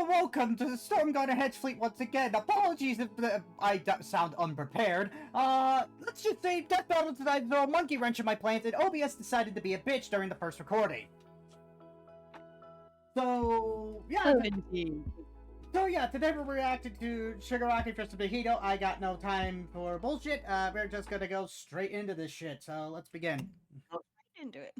welcome to the Stormguard Hedge Fleet once again. Apologies if I sound unprepared. Let's just say Death Battle tonight threw a monkey wrench in my plans, and OBS decided to be a bitch during the first recording. So, yeah. Today we're reacting to Shigaraki vs. Mahito. I got no time for bullshit. We're just gonna go straight into this shit, so let's begin. Go straight into it.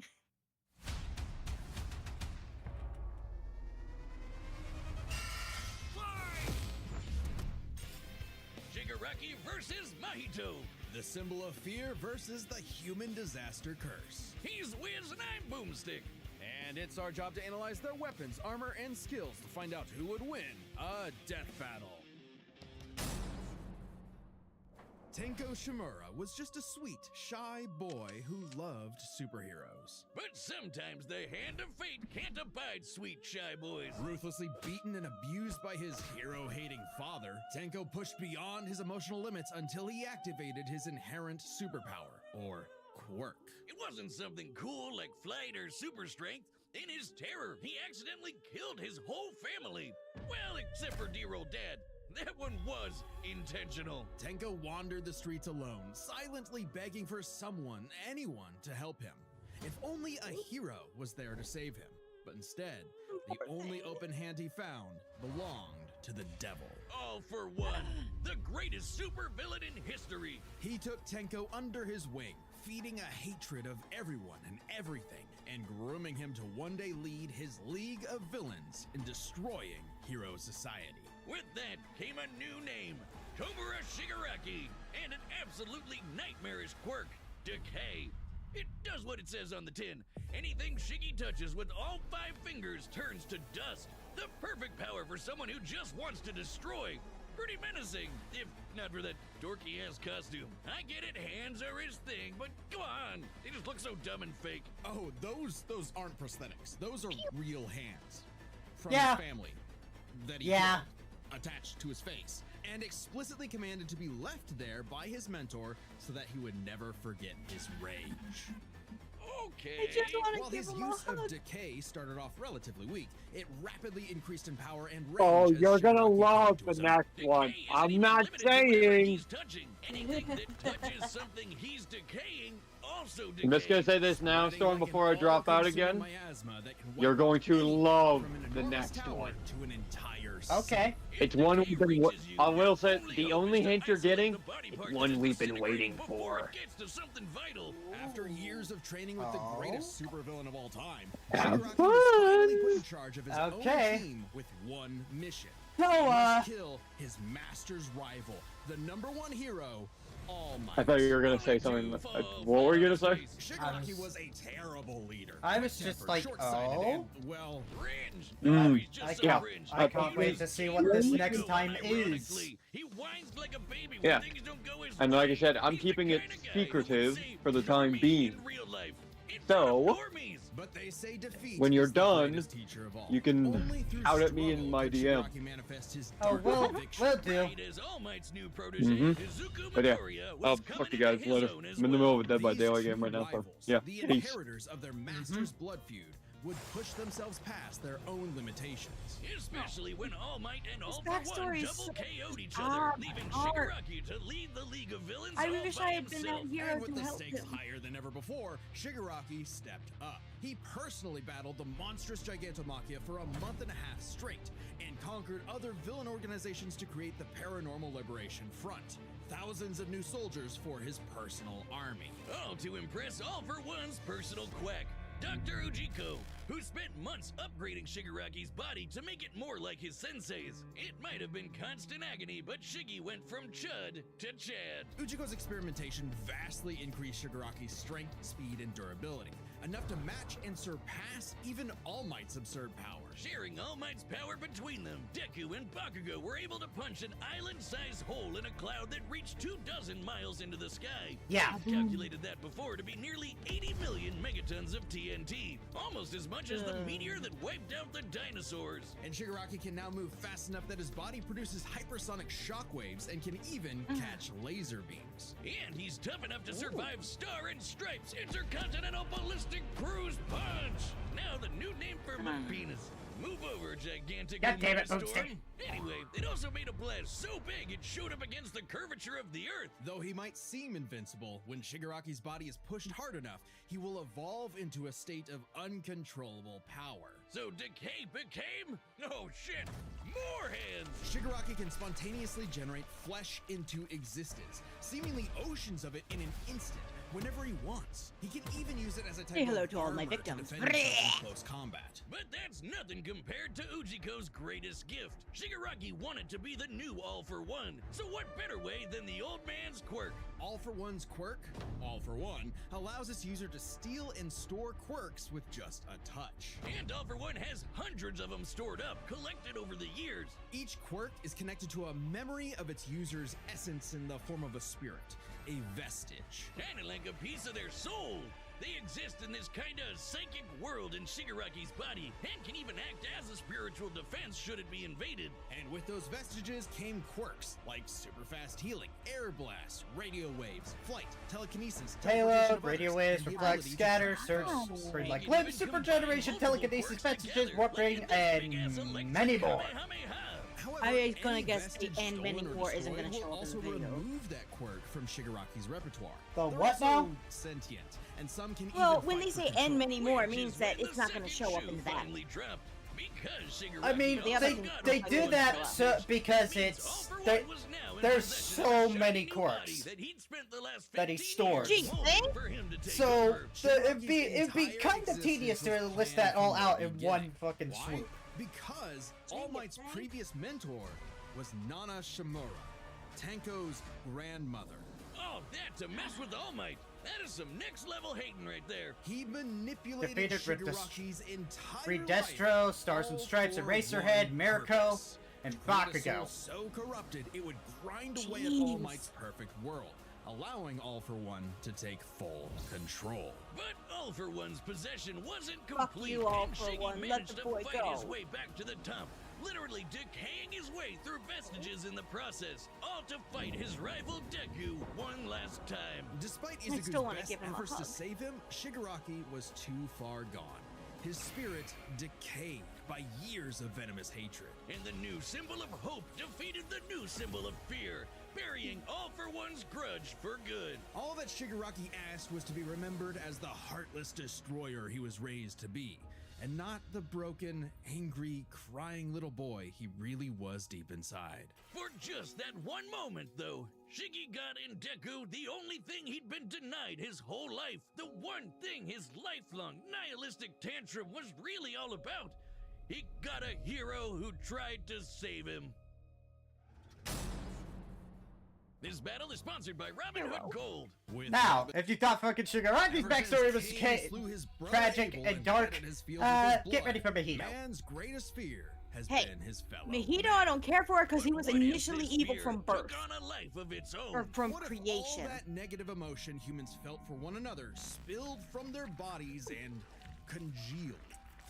Shigaraki versus Mahito. The symbol of fear versus the human disaster curse. He's Wiz and I'm Boomstick. And it's our job to analyze their weapons, armor, and skills to find out who would win a death battle. Tenko Shimura was just a sweet, shy boy who loved superheroes. But sometimes the hand of fate can't abide sweet shy boys. Ruthlessly beaten and abused by his hero-hating father, Tenko pushed beyond his emotional limits until he activated his inherent superpower, or quirk. It wasn't something cool like flight or super strength. In his terror, he accidentally killed his whole family. Well, except for dear old dad. That one was intentional. Tenko wandered the streets alone, silently begging for someone, anyone, to help him. If only a hero was there to save him. But instead, the only open hand he found belonged to the devil. All for one, the greatest supervillain in history. He took Tenko under his wing, feeding a hatred of everyone and everything, and grooming him to one day lead his League of Villains in destroying hero society. With that came a new name, Kobura Shigaraki, and an absolutely nightmarish quirk, Decay. It does what it says on the tin. Anything Shiggy touches with all 5 fingers turns to dust. The perfect power for someone who just wants to destroy. Pretty menacing, if not for that dorky-ass costume. I get it, hands are his thing, but come on, they just look so dumb and fake. Oh, those aren't prosthetics. Those are real hands. From Yeah. his family. That he Yeah. killed, attached to his face, and explicitly commanded to be left there by his mentor so that he would never forget his rage. Okay. I just want to While give his him a use of hug. decay started off relatively weak, it rapidly increased in power and rage. Oh, as you're gonna Shigaraki love came to the his own. next Decay one. isn't I'm even not limited to whatever saying. he's touching. Anything that touches something he's decaying also decays. I'm just gonna say this now, Spreading Storm, like before I an drop out all-consuming again. miasma that can You're wipe going to any love from an the enormous next tower one. to an entire Okay. If It's one decay we've been. reaches you, I will say only the hope only is to hint you're isolate getting. the body It's part one that's we've been disintegrating waiting before for. it gets to something vital. After years of training with the greatest supervillain of all time, Have Shigaraki was finally fun. put in charge of his Okay. own team with one mission. So, He must kill his master's rival, the #1 hero, All Might. I thought you were gonna say something. What were you gonna say? Shigaraki was a terrible leader. I was just Quick-tempered, like, short-sighted, oh? and, well, Cringe. Mm. Oh, he's just so Yeah. cringe. I can't He wait was to see what this so next time ironically, is. He whines like a baby Yeah. when things don't go his And like I way. said, I'm He's the keeping it kinda guy who would secretive say, for the "You're time me" being. in real life. In So, front of normies. but they say defeat when you're is the done, greatest teacher of all. you can Only through shout at me in struggle my could DM. Shigaraki manifest his Oh, dark will conviction. do. Right as All Might's new protege, Mhm. Izuku But yeah, Midoriya, was I'll coming fuck you into guys his later. own as I'm in the well. middle of a Dead by These Daylight two game right now, so rivals, yeah. the Peace. inheritors of their master's blood feud, would push themselves past their own limitations. Especially when All Might and All His for One backstory is double so KO'd each other, leaving hard. Shigaraki to lead the League of Villains I all wish by I had been himself. that hero And with to the help stakes him. higher than ever before, Shigaraki stepped up. He personally battled the monstrous Gigantomachia for a month and a half straight, and conquered other villain organizations to create the Paranormal Liberation Front. Thousands of new soldiers for his personal army. All to impress All for One's personal quack, Dr. Ujiko, who spent months upgrading Shigaraki's body to make it more like his sensei's. It might have been constant agony, but Shiggy went from Chud to Chad. Ujiko's experimentation vastly increased Shigaraki's strength, speed, and durability, enough to match and surpass even All Might's absurd power. Sharing All Might's power between them, Deku and Bakugo were able to punch an island-sized hole in a cloud that reached 24 miles into the sky. Yeah. I've calculated that before to be nearly 80 million megatons of TNT, almost as much as the meteor that wiped out the dinosaurs. And Shigaraki can now move fast enough that his body produces hypersonic shockwaves and can even catch laser beams. And he's tough enough to survive Star and Stripes Intercontinental Ballistic Cruise Punch. Now the new name for my penis. Move over, gigantic God damn it, storm. Boomstick. Anyway, it also made a blast so big it showed up against the curvature of the earth. Though he might seem invincible, when Shigaraki's body is pushed hard enough, he will evolve into a state of uncontrollable power. So Decay became? Oh shit, more hands! Shigaraki can spontaneously generate flesh into existence, seemingly oceans of it in an instant, whenever he wants. He can even use it as a type Say hello of to all my armor victims. to defend himself in close combat. But that's nothing compared to Ujiko's greatest gift. Shigaraki wanted to be the new All for One, so what better way than the old man's quirk? All for One's quirk, All for One, allows its user to steal and store quirks with just a touch. And All for One has hundreds of them stored up, collected over the years. Each quirk is connected to a memory of its user's essence in the form of a spirit, a vestige. Kinda like a piece of their soul. They exist in this kinda psychic world in Shigaraki's body, and can even act as a spiritual defense should it be invaded. And with those vestiges came quirks like super fast healing, air blast, radio waves, flight, telekinesis, teleportation Payload, of radio others, waves, and the reflect, ability to scatter, travel. search, Wow. spring He like can live, even super combine generation, multiple telekinesis, quirks vestiges, together, warp like ring, in this big-ass and electric many more. Kamehameha. However, I was gonna any guess the vestige N stolen many or more isn't destroyed gonna show will up in the also video. remove that quirk from Shigaraki's repertoire. The They're what also now? sentient, and some can Well, even when fight they for say control. N many more, it Which means is that when it's the not gonna second show up shoe in the back. finally dropped. Because Shigaraki I mean, The other they thing they goes do like that this. so because Means it's All for they, One was now in there's possession so of a many shiny body quirks that he'd spent the last that he 15 stores. years Gee, holding thank- for him to take so over. it'd be Shigaraki's kind of entire tedious to existence was list that planned all from out the in beginning. one fucking Why? swoop. Because Dang All it, Might's Frank. previous mentor was Nana Shimura, Tanko's grandmother. Oh, that to mess with All Might. That is some next level hating right there. He manipulated Defeated with Shigaraki's entire Free life, Destro, Stars and all Stripes, for Eraserhead, one Mirko, purpose. and To create a soul Bakugo. so corrupted it would grind away at All Jeez. Might's perfect world, allowing All for One to take full control. But All for One's possession wasn't Fuck complete, you, All and for Shiggy One. Let managed the to boy fight his go. way back to the top, literally decaying his way through vestiges in the process, all to fight his rival Deku one last time. Despite I still Izuku's wanna best give him a efforts to hug. save him, Shigaraki was too far gone. His spirit decayed by years of venomous hatred. And the new symbol of hope defeated the new symbol of fear, burying All for One's grudge for good. All that Shigaraki asked was to be remembered as the heartless destroyer he was raised to be, and not the broken, angry, crying little boy he really was deep inside. For just that one moment, though, Shiggy got in Deku the only thing he'd been denied his whole life. The one thing his lifelong nihilistic tantrum was really all about. He got a hero who tried to save him. This battle is sponsored by Robin Hood Gold. With Now, if you thought fucking Shigaraki's ever backstory since was Cain slew his brother tragic Abel and dark, flooded his fields with his get ready blood, for Mahito. Man's greatest fear has Hey, been his fellow Mahito, man. I don't care for it because he But was what if initially this evil fear from birth. took on a life of its own? Or from What if creation. all that negative emotion humans felt for one another spilled from their bodies and congealed,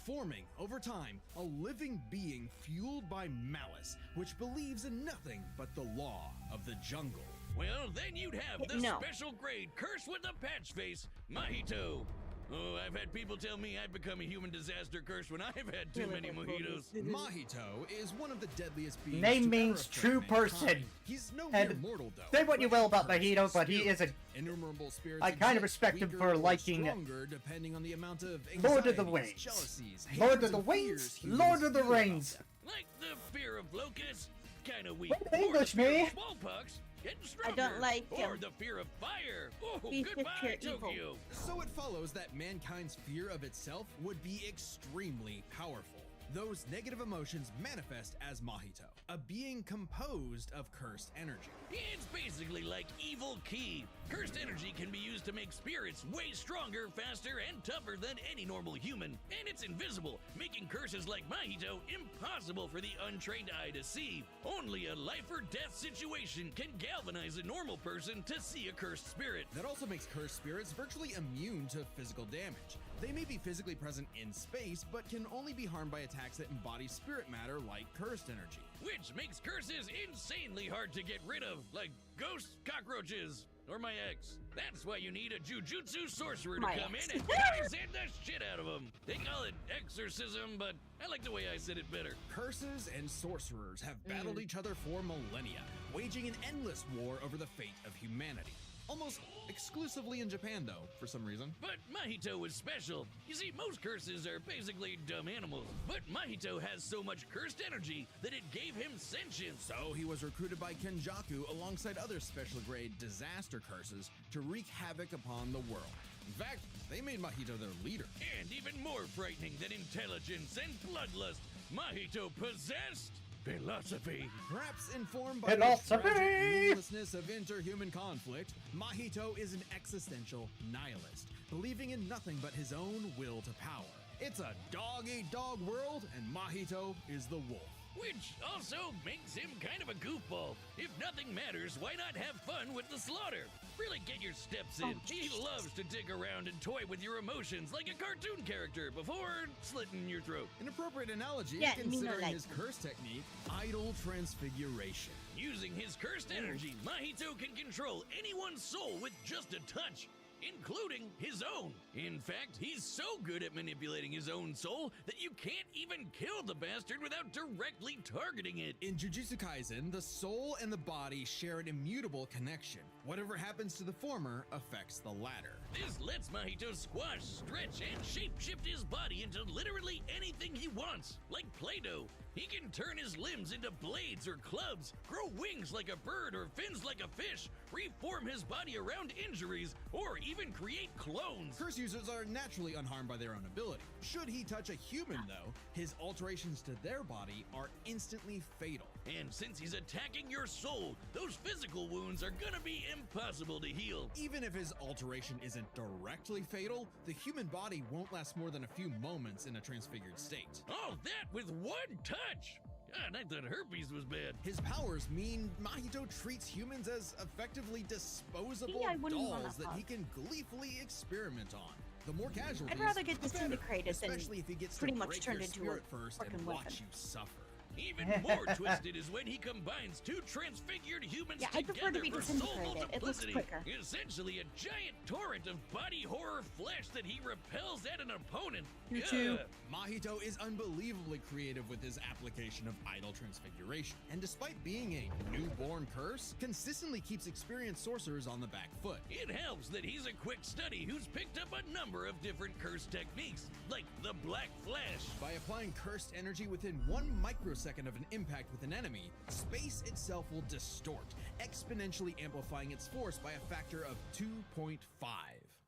forming, over time, a living being fueled by malice, which believes in nothing but the law of the jungle? Well, then you'd have the No. special grade curse with a patch face, Mahito. Oh, I've had people tell me I've become a human disaster curse when I've had too many mojitos. Mahito is one of the deadliest beings. Name to means ever true affect mankind. person. He's no And mere mortal, though. say what you will about Cursed Mahito, but he spirit. is a Innumerable spirits I kind of exist, respect him weaker for or liking stronger, depending on the amount of Lord of the anxieties, Wings. jealousies, Lord hatred, of the and Wings, fears humans Lord of the feel about Rings. them. Like the fear of locusts, kinda weak. What Or the English, fear me? of smallpox, getting stronger. don't like Or him. the fear of fire. Oh, He's just goodbye, pure evil. Tokyo. So it follows that mankind's fear of itself would be extremely powerful. Those negative emotions manifest as Mahito, a being composed of cursed energy. It's basically like evil ki. Cursed energy can be used to make spirits way stronger, faster, and tougher than any normal human. And it's invisible, making curses like Mahito impossible for the untrained eye to see. Only a life or death situation can galvanize a normal person to see a cursed spirit. That also makes cursed spirits virtually immune to physical damage. They may be physically present in space, but can only be harmed by attacks that embody spirit matter like cursed energy. Which makes curses insanely hard to get rid of, like ghosts, cockroaches, or my ex. That's why you need a Jujutsu sorcerer to My come ex. in and Kaisen the shit out of them. They call it exorcism, but I like the way I said it better. Curses and sorcerers have battled each other for millennia, waging an endless war over the fate of humanity. Almost exclusively in Japan, though, for some reason. But Mahito was special. You see, most curses are basically dumb animals. But Mahito has so much cursed energy that it gave him sentience. So he was recruited by Kenjaku alongside other special grade disaster curses to wreak havoc upon the world. In fact, they made Mahito their leader. And even more frightening than intelligence and bloodlust, Mahito possessed philosophy. Perhaps informed by the Philosophy! tragic meaninglessness of interhuman conflict, Mahito is an existential nihilist, believing in nothing but his own will to power. It's a dog-eat-dog world, and Mahito is the wolf. Which also makes him kind of a goofball. If nothing matters, why not have fun with the slaughter? Really get your steps in. He loves to dig around and toy with your emotions like a cartoon character before slitting your throat. An appropriate analogy, Yeah, me no considering like. his curse technique, idol transfiguration. Using his cursed energy, Mahito can control anyone's soul with just a touch, including his own. In fact, he's so good at manipulating his own soul that you can't even kill the bastard without directly targeting it. In Jujutsu Kaisen, the soul and the body share an immutable connection. Whatever happens to the former affects the latter. This lets Mahito squash, stretch, and shape-shift his body into literally anything he wants. Like Play-Doh, he can turn his limbs into blades or clubs, grow wings like a bird or fins like a fish, reform his body around injuries, or even create clones. Curse users are naturally unharmed by their own ability. Should he touch a human, though, his alterations to their body are instantly fatal. And since he's attacking your soul, those physical wounds are gonna be impossible to heal. Even if his alteration isn't directly fatal, the human body won't last more than a few moments in a transfigured state. All that with one touch! God, I thought herpes was bad. His powers mean Mahito treats humans as effectively disposable I wouldn't want dolls a that he hug. can gleefully experiment on. The more casualties, I'd rather get the better, disintegrated than especially if he gets pretty to much break turned your into a spirit first and frickin' watch weapon. you suffer. Even more twisted is when he combines two transfigured humans Yeah, I prefer to together be for soul disintegrated. It looks multiplicity. quicker. Essentially a giant torrent of body horror flesh that he repels at an opponent. You too. Ugh. Mahito is unbelievably creative with his application of idol transfiguration, and despite being a newborn curse, consistently keeps experienced sorcerers on the back foot. It helps that he's a quick study who's picked up a number of different curse techniques, like the Black Flash. By applying cursed energy within 1 microsecond of an impact with an enemy, space itself will distort, exponentially amplifying its force by a factor of 2.5.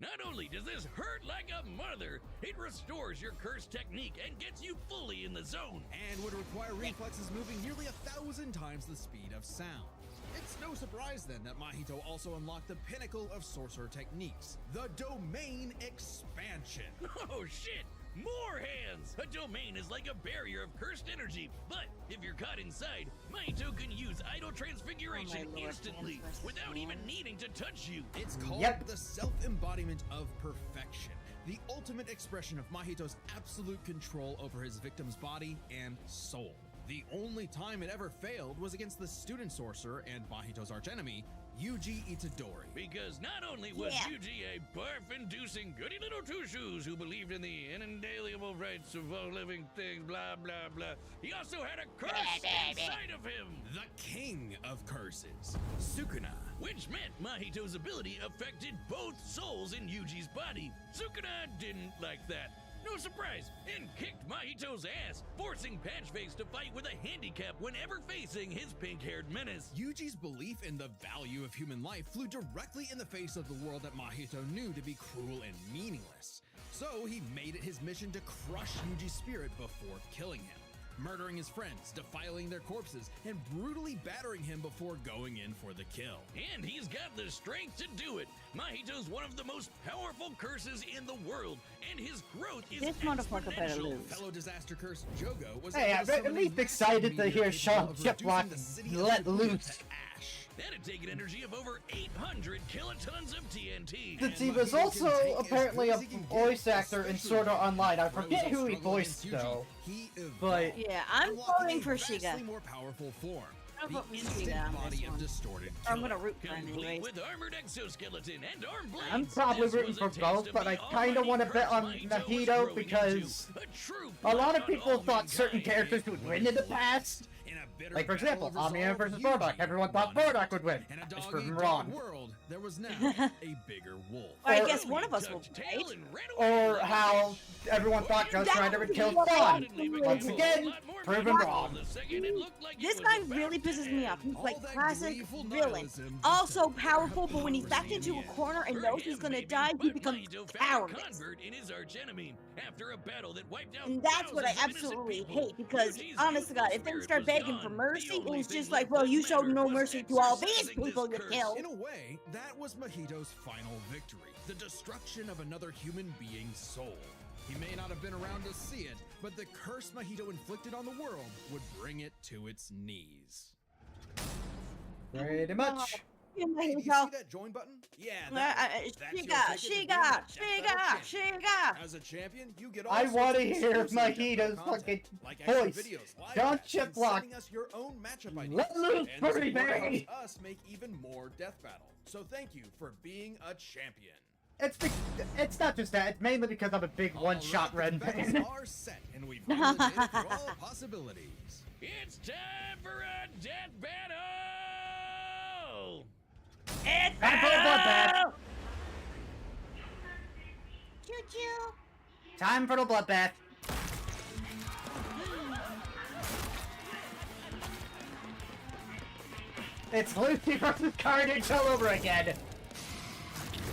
Not only does this hurt like a mother, it restores your curse technique and gets you fully in the zone. And would require reflexes moving nearly 1,000 times the speed of sound. It's no surprise then that Mahito also unlocked the pinnacle of sorcerer techniques, the Domain Expansion. Oh shit! More hands! A domain is like a barrier of cursed energy, but if you're caught inside, Mahito can use idol transfiguration Oh my lord, instantly hands versus without even hands. needing to touch you. It's called Yep. the self-embodiment of perfection, the ultimate expression of Mahito's absolute control over his victim's body and soul. The only time it ever failed was against the student sorcerer and Mahito's archenemy, Yuji Itadori. Because not only was Yeah. Yuji a barf-inducing goody little two-shoes who believed in the inalienable rights of all living things, blah, blah, blah, he also had a curse inside of him, The king of curses, Sukuna. which meant Mahito's ability affected both souls in Yuji's body. Sukuna didn't like that. No surprise, and kicked Mahito's ass, forcing Patchface to fight with a handicap whenever facing his pink-haired menace. Yuji's belief in the value of human life flew directly in the face of the world that Mahito knew to be cruel and meaningless. So he made it his mission to crush Yuji's spirit before killing him, murdering his friends, defiling their corpses, and brutally battering him before going in for the kill. And he's got the strength to do it. Mahito's one of the most powerful curses in the world, and his growth is This motherfucker better exponential. lose. Fellow disaster curse Jogo was Hey, able to I'm summon at a least massive excited to meteor hear capable Sean of reducing Chiplock the city let of Shibuya loose. to ash. That'd take an energy of over 800 kilotons of TNT. Since he And was Mahito can also take as apparently good a as he can get, voice actor in especially Sword Art when Online. I Rose forget is who he struggling voiced against Yuji. though. He evolved, But Yeah, I'm unlocking voting a for vastly Shiga. more powerful form. don't the vote for instant Shiga on body this of one. distorted Or I'm gonna killer. root for him Complete anyways. with armored exoskeleton and arm blades. I'm probably This rooting was a for taste both, of but the I kind of almighty want to bet curse on Mahito is Mahito growing because into. A true a lot blight of on people all thought certain mankind. characters would win in the past. In a bitter Like, for battle example, of Omni-Man resolve, versus Bardock. Yuji Everyone thought won out. Bardock would win. In a It's dog-eat-dog proven wrong. world, there was now a bigger wolf. Or I Or- guess one of us will, Tucked tail right? and ran away Or like a how bitch. everyone thought Ghost That Rider would was kill what I Fawn. actually Once did. again, proven wrong. The second it looked like it This was guy about really to pisses me end. off. He's All like that classic gleeful villain. nihilism Also just powerful, but when he's hypocrisy backed into in a the end. corner and For knows he's him, gonna maybe, die, he but becomes Mahito found a cowardice. convert in his archenemy after a battle that wiped out And that's what I thousands of innocent absolutely people. hate, because Yuji's honest to God, youthful if they spirit start was begging for gone. mercy, The only it's thing just like, left well, that you showed no mattered was mercy to all these exercising people this you curse. killed. In a way, that was Mahito's final victory, the destruction of another human being's soul. He may not have been around to see it, but the curse Mahito inflicted on the world would bring it to its knees. Pretty much. Hey, do you see that join button? Yeah, that one. That's your ticket to being the Death Battle champion. As a champion, you get all I sorts want to of hear exclusive Death Mahito's Battle fucking content, like extra voice. videos, live Don't chats, you and block. sending us your own matchup ideas. Let loose, And furry support baby. helps us make even more Death Battle. So thank you for being a champion. It's not just that. It's mainly because I'm a big one-shot All right, Ren the battles fan. are set, and we've eliminated all possibilities. It's time for a death battle! It's Time for a bloodbath. Choo-choo. Time for the bloodbath. It's Lucy versus Carnage all over again.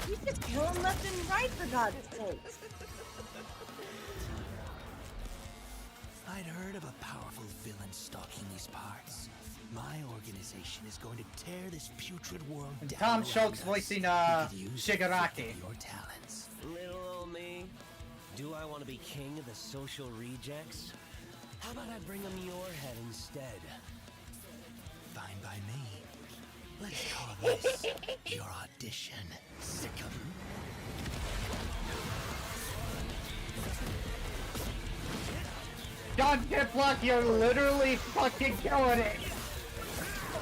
He's just killing left and right, for God's sake. I'd heard of a powerful villain stalking these parts. My organization is going to tear this putrid world And down. Tom around Schultz us. voicing, We could use it to Shigaraki. fulfill your talents. Little old me. Do I want to be king of the social rejects? How about I bring them your head instead? Fine by me. Let's call this your audition. Sickum. John Diplock, you're literally fucking killing it.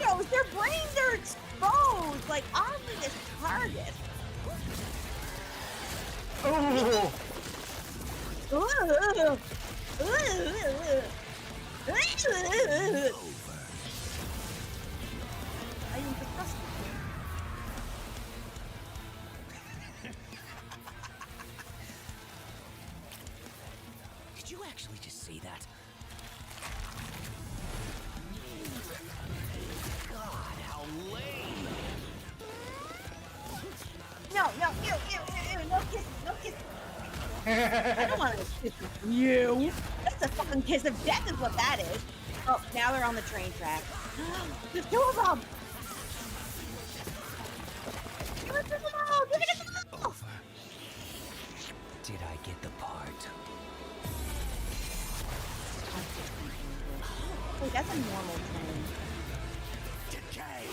Yo, their brains are exposed, like obvious target. Ooh. I am disgusted. Could you actually just say that? God, how lame! No, no kiss, no kiss. I don't want to kiss with you. That's a fucking kiss of death is what that is. Oh, now they're on the train track. There's two of them. Give it to them all. Give it to them all. Over. Did I get the part? Wait, that's a normal train.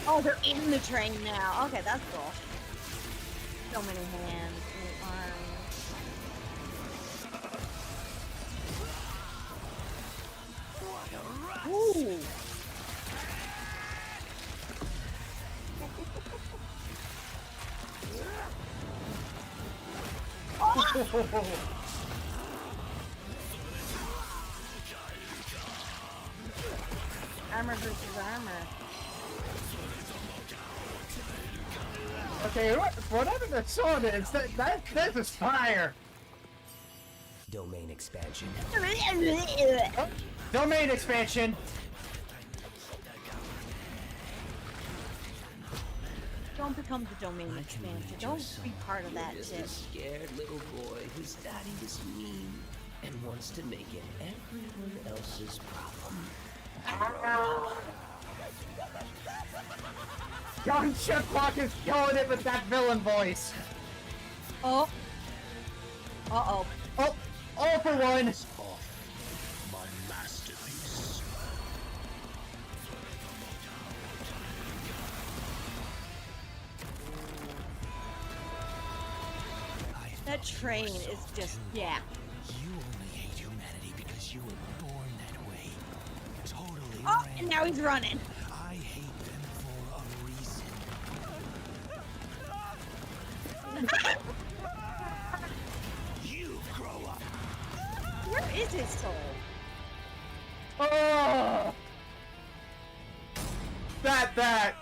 Oh, they're in the train now. Okay, that's cool. So many hands, so many arms. Ooh. Armor versus armor. Okay, whatever the sword is, that is fire. Domain expansion. Oh, domain expansion. Don't become the domain expansion. Don't be part of that Just shit. a scared little boy whose daddy is mean and wants to make it everyone else's problem. John Diplock is killing it with that villain voice. Oh. Uh-oh. Oh, all for one. My masterpiece. That train is just, yeah. You only hate humanity because you were born that way. Totally Oh, random. and now he's running. I You grow up. Where is his soul? Oh! That.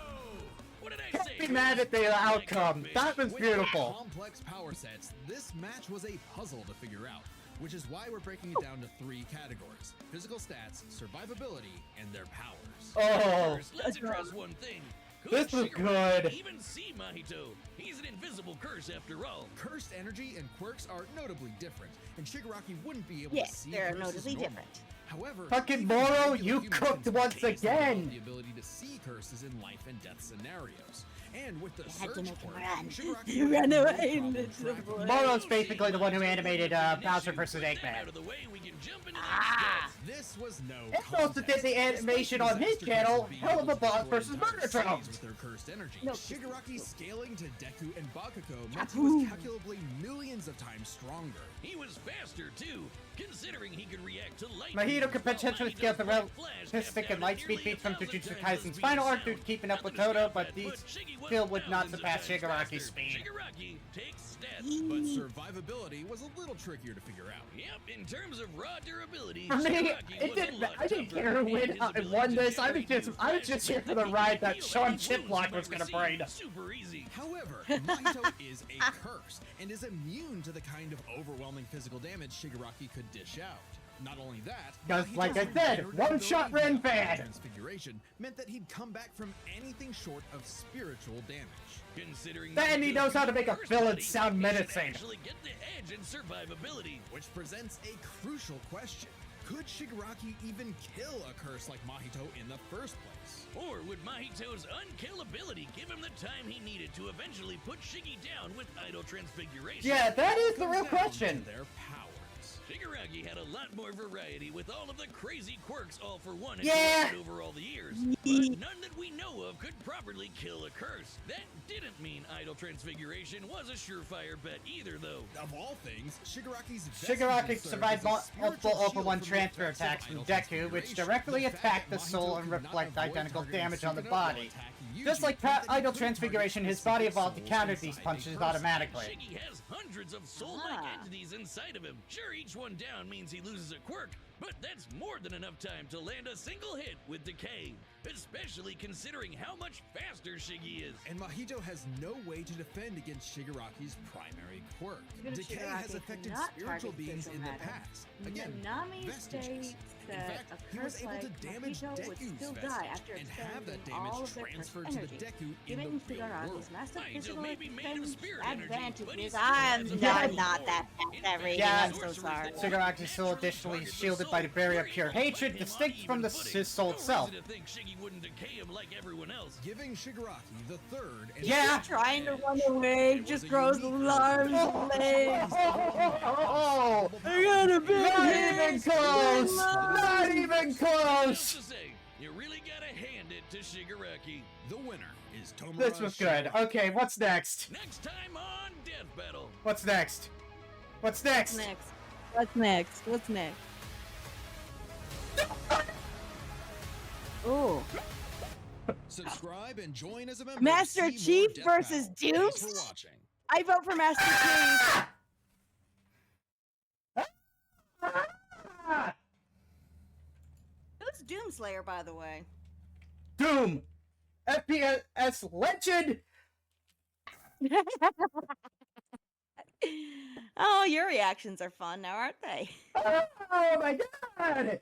What did I Can't say? be mad at the outcome. That was With beautiful. complex power sets, this match was a puzzle to figure out, which is why we're breaking it down to 3 categories: physical stats, survivability, and their powers. Oh, First, let's address one thing. Could This was Shigaraki good. even see Mahito? He's an invisible curse after all. Cursed energy and quirks are notably different, and Shigaraki wouldn't be able to Yes, see they're curses notably normally. different. However, Fucking even Moro, regular you humans cooked can once sometimes develop again. The ability to see curses in life and death scenarios. And with the had to surge make him quirk, run. Shigaraki He would ran have no away problem into the tracking void. Moro's basically the one who animated Bowser vs. That Eggman. out of the way, we can jump into the Ah. next This was no It also did contest. the animation Despite on his disaster channel, curses being Hell of able a to Boss destroy vs. entire Murder cities Drones. with their cursed energy. No, Shigaraki scaling to Deku and Bakugo meant he was calculably millions of times stronger. He was faster too, considering he could react to light. Mahito could potentially scale the realistic and light speed beats from Jujutsu Kaisen's final arc due to keeping up with Todo, but these still would not surpass Shigaraki's speed. Shigaraki takes stats. But survivability was a little trickier to figure out. Yep, in terms of raw durability, For me, Shigaraki it was a didn't. lot I didn't tougher, care who and his ability won to this. I was generate just new here for the flashes ride that heal Sean any wounds Chiplock you was might gonna bring. receive. Super easy. However, Mahito is a curse and is immune to the kind of overwhelming physical damage Shigaraki could dish out. Not only that, Just like I Mahito's said, regenerative one-shot ability Ren via fan. Transfiguration meant that he'd come back from anything short of spiritual damage. Considering Then he Mahito's knows how to make a villain personality, sound he should menacing. actually get the edge in survivability. Which presents a crucial question. Could Shigaraki even kill a curse like Mahito in the first place? Or would Mahito's unkillability give him the time he needed to eventually put Shiggy down with Idol Transfiguration? Yeah, that is the Comes real down to question. their powers. Shigaraki had a lot more variety with all of the crazy quirks all for one Yeah. over all the years, but none that we know of could properly kill a curse. That didn't mean Idol Transfiguration was a surefire bet either, though. Of all things, Shigaraki's Shigaraki vestige survived served as a multiple spiritual over one shield from the transfer effects of attacks from Idol Deku, which Transfiguration. directly The fact attack the that soul Mahito and could not reflect avoid identical targeting damage on the Sukuna body. while attacking Just Yuji like meant that he Idol couldn't Transfiguration, target his body specific evolved to souls counter these inside a punches person. automatically. Shiggy has hundreds of soul-like Ah. entities inside of him. Sure, each one down means he loses a quirk, but that's more than enough time to land a single hit with Decay, especially considering how much faster Shiggy is. And Mahito has no way to defend against Shigaraki's primary quirk. Even Decay Shigaraki has affected cannot spiritual target beings physical in the matter. past. Again, Nami vestiges. states In that fact, a he was curse able to like damage Mahito would Deku's still vestige die after and have that expending all damage of their cursed transferred to the energy, Deku in giving the real world. Shigaraki's massive Mahito physical may be made of spirit energy, but advantages. he still I'm has a not, power not core. that fast In at fact, reading. Yeah. I'm so sorry. Shigaraki's soul additionally shielded by the barrier of pure hatred, distinct from his soul itself. No reason to think Shiggy wouldn't decay him like everyone else. Giving Shigaraki the third and Yeah. Trying to run away, just grows arms and legs. Oh, I got a big not head. even close! Not even What else close! to say? You really gotta hand it to Shigaraki. the winner is Tomura This was good. Shigaraki. Okay, what's next? Next time on Death Battle. What's next? What's next? Next. What's next? What's next? Ooh. Subscribe and join as a member. Master to see Chief more Death versus Battle. Thanks Dukes? for watching. I vote for Master Chief. Ah! Who's Doomslayer, by the way? Doom! FPS legend! Oh, your reactions are fun now, aren't they? Oh my god!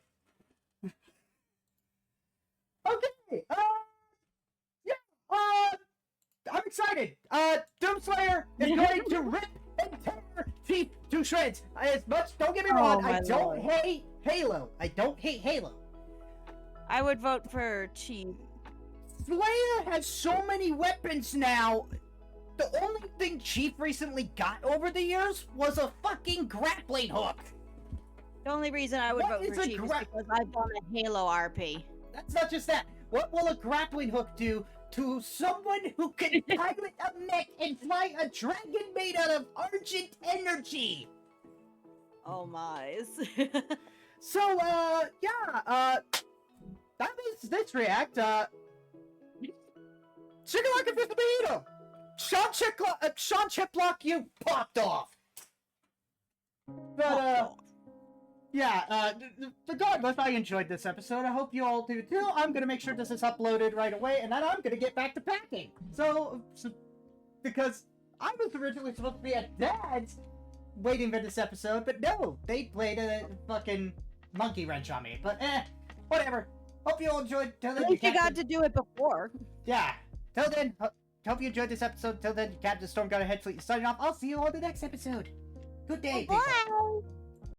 Okay, yeah, I'm excited. Doomslayer is going to rip and tear Chief to shreds. As much, don't get me wrong, I my don't lord. hate Halo. I don't hate Halo. I would vote for Chief. Slayer has so many weapons now. The only thing Chief recently got over the years was a fucking grappling hook. The only reason I would What vote is for a Chief is gra- because I've done a Halo RP. That's not just that. What will a grappling hook do to someone who can pilot a mech and fly a dragon made out of Argent energy? Oh my. So, yeah, that was this react. Shigaraki vs. Mahito! Sean Chiplock, you popped off. But, yeah, regardless, I enjoyed this episode. I hope you all do too. I'm gonna make sure this is uploaded right away, and then I'm gonna get back to packing. So because I was originally supposed to be at Dad's waiting for this episode, but no, they played a fucking monkey wrench on me. But whatever. Hope you all enjoyed. Till then, At least you got to do it before. Yeah. Till then, hope you enjoyed this episode. Till then, Captain Storm got a head fleet signing off. I'll see you all in the next episode. Good day, people. Bye.